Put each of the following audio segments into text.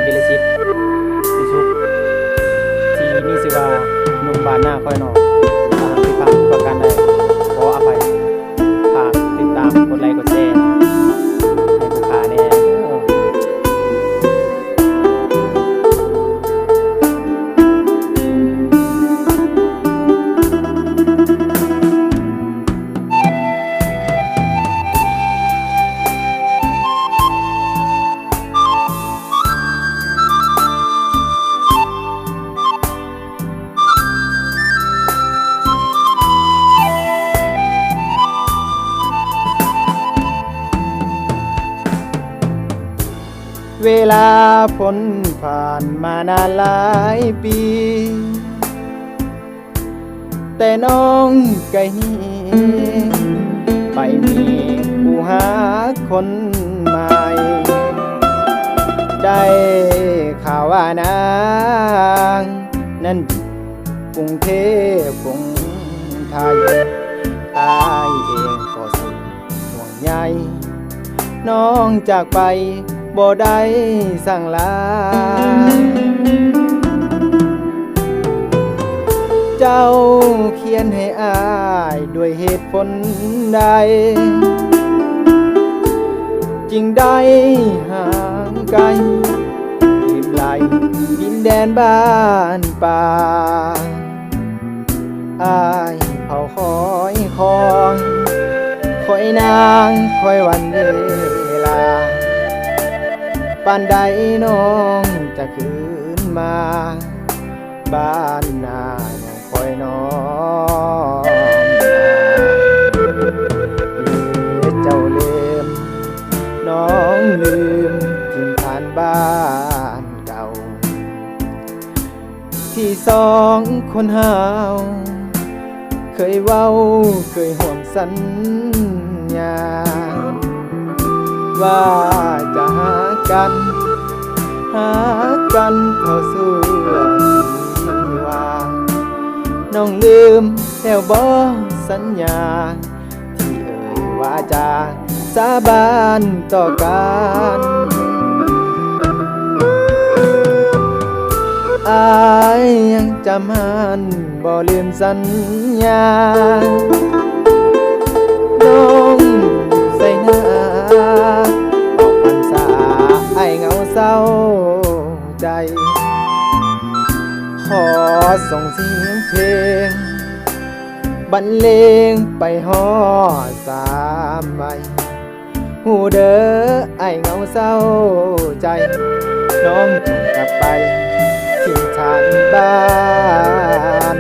วิรชิตสิสุขที่มีชื่อว่าหนุ่มบ้านหน้าคอยนอกถ้าหากผิดพลาดประการใดขออภัยฝากติดตามกดไลค์กดแชร์ให้ผู้ค้าแน่เวลาพ้นผ่านมานานหลายปี แต่น้องไก่นี้ไปมีผู้หาคนใหม่ ได้ข่าวว่านางนั้นกรุงเทพกรุงไทยตายเองก็สุดห่วงใยน้องจากไปบ่ได้สั่งลาเจ้าเขียนให้อายด้วยเหตุผลใดจึงได้ห่างไกลริมไหลดินแดนบ้านป่าอายเผาคอยคอยคอยนางคอยวันเวลาปานใดน้องจะคืนมาบ้านนายังคอยน้องเจ้าลืมน้องลืมทิ่นฐานบ้านเก่าที่สองคนหาวเคยเว้าเคยห่วงสัญญาว่าจะหากันเท่าสู่ชีวาน้องลืมแล้วบ่สัญญาที่เอ่ยว่าจะสาบานต่อกันอายยังจำมันบ่ลืมสัญญาน้องใส่หน้าออกพรรษาไอ้เงาเศร้าใจขอส่งเสียงเพลงบรรเลงไปฮอดสามใบหูเด้อไอ้เงาเศร้าใจน้องจงกลับไปที่ฐานบ้าน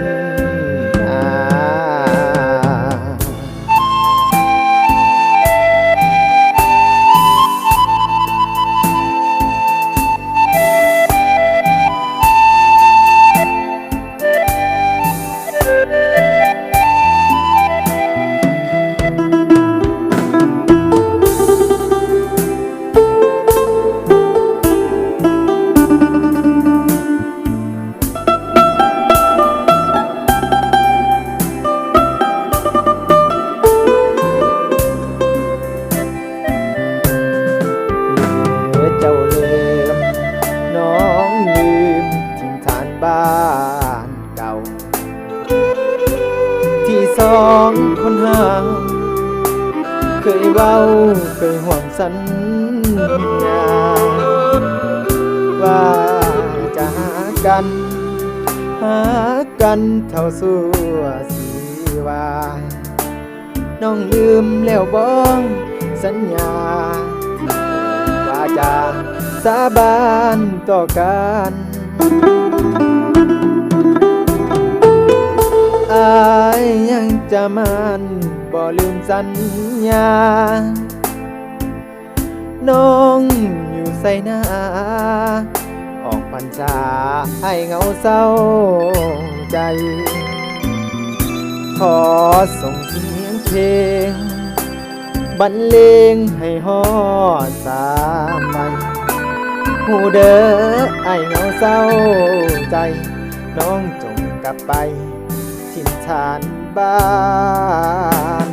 บ้านเก่าที่สองคนหาเคยเว้าเคยห่วงสัญญาว่าจะหากันเท่าสู่ชีวาน้องลืมแล้วบ่สัญญาว่าจะสาบานต่อกันอายยังจะมันบ่ลืมสัญญาน้องอยู่ใส่หน้าออกพรรษาให้เงาเศร้าใจขอส่งเสียงเพลงบรรเลงให้ฮอดสามใบหูเด้อไอ้เงาเศร้าใจน้องจงกลับไปถิ่นฐานบ้าน